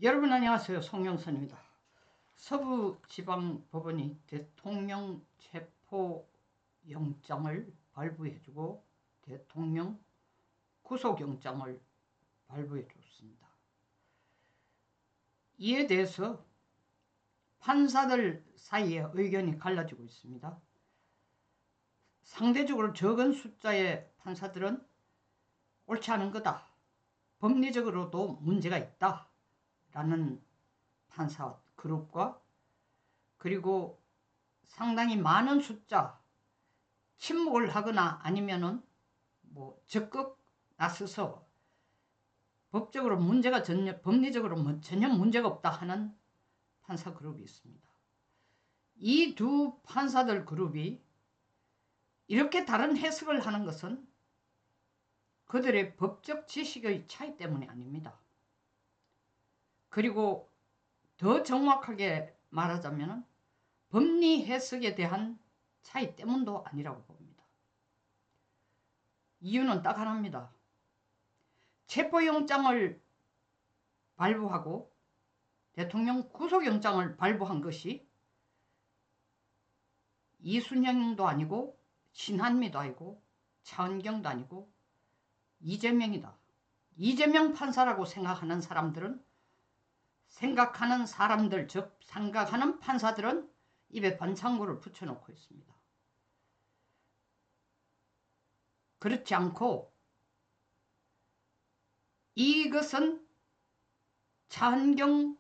여러분 안녕하세요. 송영선입니다. 서부지방법원이 대통령 체포영장을 발부해주고 대통령 구속영장을 발부해줬습니다. 이에 대해서 판사들 사이에 의견이 갈라지고 있습니다. 상대적으로 적은 숫자의 판사들은 옳지 않은 거다, 법리적으로도 문제가 있다 라는 판사 그룹과, 그리고 상당히 많은 숫자, 침묵을 하거나 아니면은 적극 나서서 법적으로 문제가 법리적으로 전혀 문제가 없다 하는 판사 그룹이 있습니다. 이 두 판사들 그룹이 이렇게 다른 해석을 하는 것은 그들의 법적 지식의 차이 때문이 아닙니다. 그리고 더 정확하게 말하자면 법리 해석에 대한 차이 때문도 아니라고 봅니다. 이유는 딱 하나입니다. 체포영장을 발부하고 대통령 구속영장을 발부한 것이 이순영도 아니고 신한미도 아니고 차은경도 아니고 이재명이다. 이재명 판사라고 생각하는 사람들은 즉 생각하는 판사들은 입에 반창고를 붙여놓고 있습니다. 그렇지 않고 이것은 차은경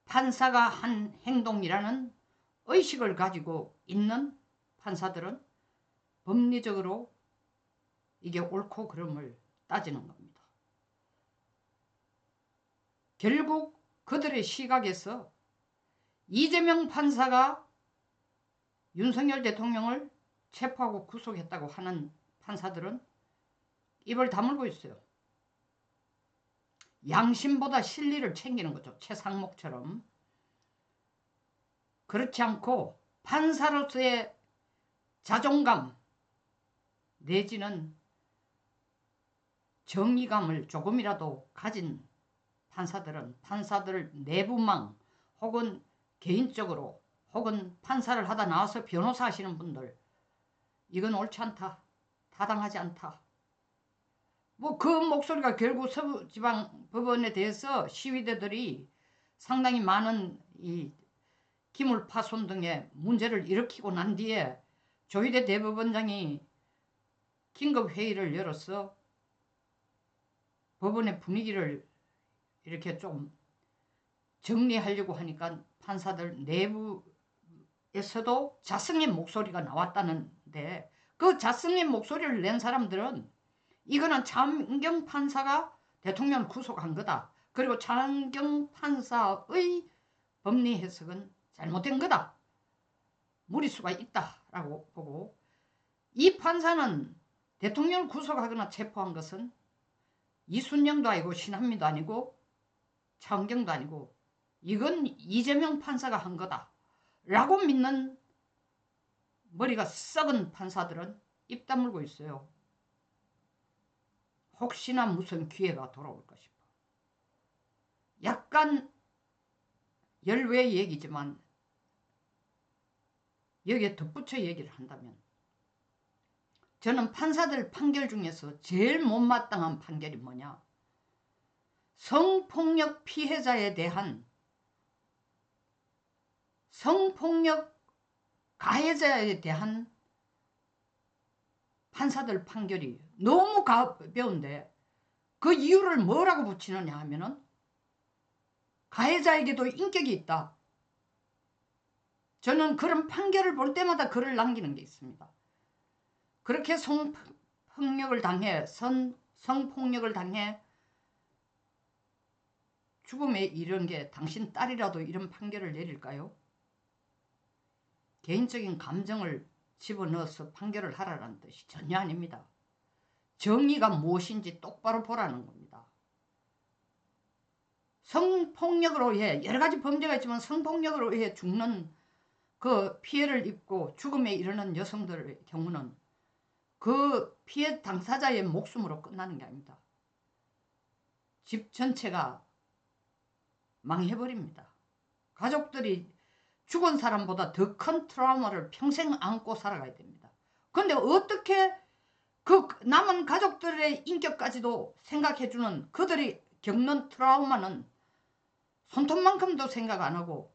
판사가 한 행동이라는 의식을 가지고 있는 판사들은 법리적으로 이게 옳고 그름을 따지는 겁니다. 결국 그들의 시각에서 이재명 판사가 윤석열 대통령을 체포하고 구속했다고 하는 판사들은 입을 다물고 있어요. 양심보다 실리를 챙기는 거죠. 최상목처럼. 그렇지 않고 판사로서의 자존감 내지는 정의감을 조금이라도 가진 판사들은 판사들 내부망 혹은 개인적으로 혹은 판사를 하다 나와서 변호사 하시는 분들, 이건 옳지 않다, 타당하지 않다, 그 목소리가 결국 서부지방법원에 대해서 시위대들이 상당히 많은 이 기물파손 등의 문제를 일으키고 난 뒤에 조희대 대법원장이 긴급회의를 열어서 법원의 분위기를 이렇게 좀 정리하려고 하니까 판사들 내부에서도 자성의 목소리가 나왔다는데, 그 자성의 목소리를 낸 사람들은 이거는 차은경 판사가 대통령을 구속한 거다, 그리고 차은경 판사의 법리 해석은 잘못된 거다, 무리수가 있다라고 보고, 이 판사는 대통령을 구속하거나 체포한 것은 이순영도 아니고 신한미도 아니고 차은경도 아니고 이건 이재명 판사가 한 거다 라고 믿는 머리가 썩은 판사들은 입 다물고 있어요. 혹시나 무슨 기회가 돌아올까 싶어. 약간 열외 얘기지만 여기에 덧붙여 얘기를 한다면, 저는 판사들 판결 중에서 제일 못마땅한 판결이 뭐냐, 성폭력 피해자에 대한, 성폭력 가해자에 대한 판사들 판결이 너무 가벼운데 그 이유를 뭐라고 붙이느냐 하면은 가해자에게도 인격이 있다. 저는 그런 판결을 볼 때마다 글을 남기는 게 있습니다. 그렇게 성폭력을 당해 죽음에 이른 게 당신 딸이라도 이런 판결을 내릴까요? 개인적인 감정을 집어넣어서 판결을 하라는 뜻이 전혀 아닙니다. 정의가 무엇인지 똑바로 보라는 겁니다. 성폭력으로 해, 여러 가지 범죄가 있지만 성폭력으로 해 죽는 그 피해를 입고 죽음에 이르는 여성들의 경우는 그 피해 당사자의 목숨으로 끝나는 게 아닙니다. 집 전체가 망해버립니다. 가족들이 죽은 사람보다 더 큰 트라우마를 평생 안고 살아가야 됩니다. 그런데 어떻게 그 남은 가족들의 인격까지도 생각해주는 그들이 겪는 트라우마는 손톱만큼도 생각 안 하고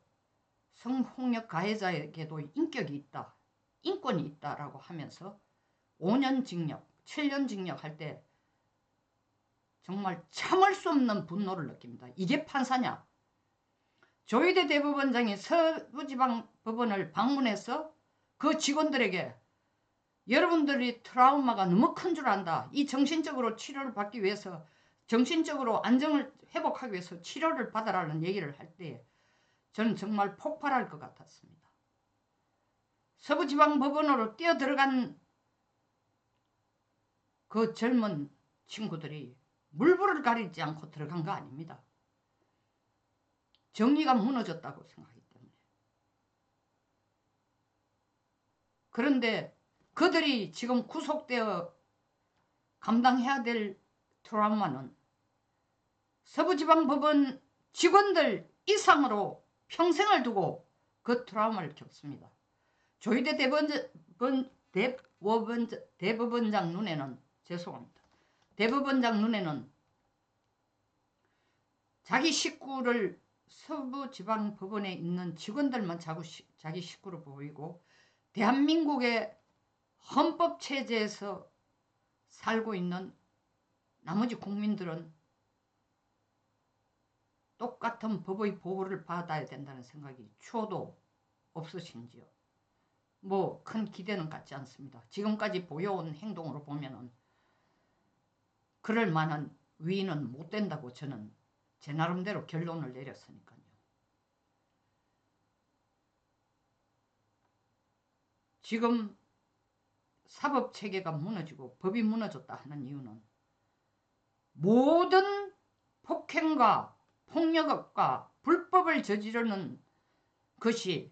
성폭력 가해자에게도 인격이 있다, 인권이 있다라고 하면서 5년 징역, 7년 징역 할 때 정말 참을 수 없는 분노를 느낍니다. 이게 판사냐? 조희대 대법원장이 서부지방법원을 방문해서 그 직원들에게 여러분들이 트라우마가 너무 큰 줄 안다. 이 정신적으로 치료를 받기 위해서 정신적으로 안정을 회복하기 위해서 치료를 받아라는 얘기를 할 때 저는 정말 폭발할 것 같았습니다. 서부지방법원으로 뛰어들어간 그 젊은 친구들이 물불을 가리지 않고 들어간 거 아닙니다. 정의가 무너졌다고 생각하기 때문에. 그런데 그들이 지금 구속되어 감당해야 될 트라우마는 서부지방법원 직원들 이상으로 평생을 두고 그 트라우마를 겪습니다. 조희대 대법원장 눈에는 죄송합니다. 대법원장 눈에는 자기 식구를 서부지방법원에 있는 직원들만 자기 식구로 보이고 대한민국의 헌법체제에서 살고 있는 나머지 국민들은 똑같은 법의 보호를 받아야 된다는 생각이 추호도 없으신지요. 뭐 큰 기대는 갖지 않습니다. 지금까지 보여온 행동으로 보면은 그럴 만한 위인은 못 된다고 저는 제 나름대로 결론을 내렸으니까요. 지금 사법체계가 무너지고 법이 무너졌다 하는 이유는 모든 폭행과 폭력과 불법을 저지르는 것이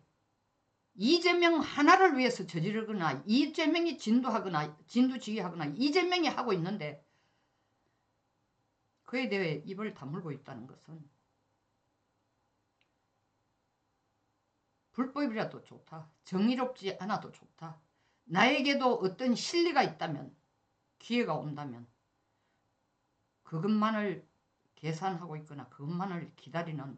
이재명 하나를 위해서 저지르거나 이재명이 진두지휘하거나 이재명이 하고 있는데 그에 대해 입을 다물고 있다는 것은 불법이라도 좋다. 정의롭지 않아도 좋다. 나에게도 어떤 실리가 있다면 기회가 온다면 그것만을 계산하고 있거나 그것만을 기다리는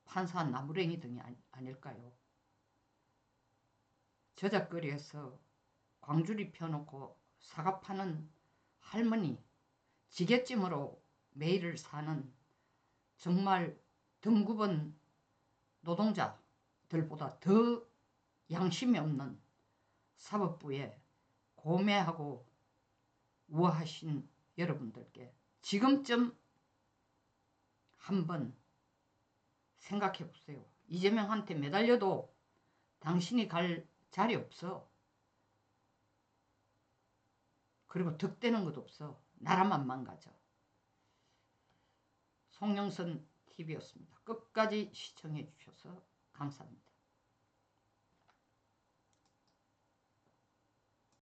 판사 나무랭이 등이 아닐까요? 저작거리에서 광주리 펴놓고 사과 파는 할머니 지게찜으로 매일을 사는 정말 등급은 노동자들보다 더 양심이 없는 사법부에 고매하고 우아하신 여러분들께 지금쯤 한번 생각해 보세요. 이재명한테 매달려도 당신이 갈 자리 없어. 그리고 득되는 것도 없어. 나라만 망가져. 송영선 TV였습니다. 끝까지 시청해 주셔서 감사합니다.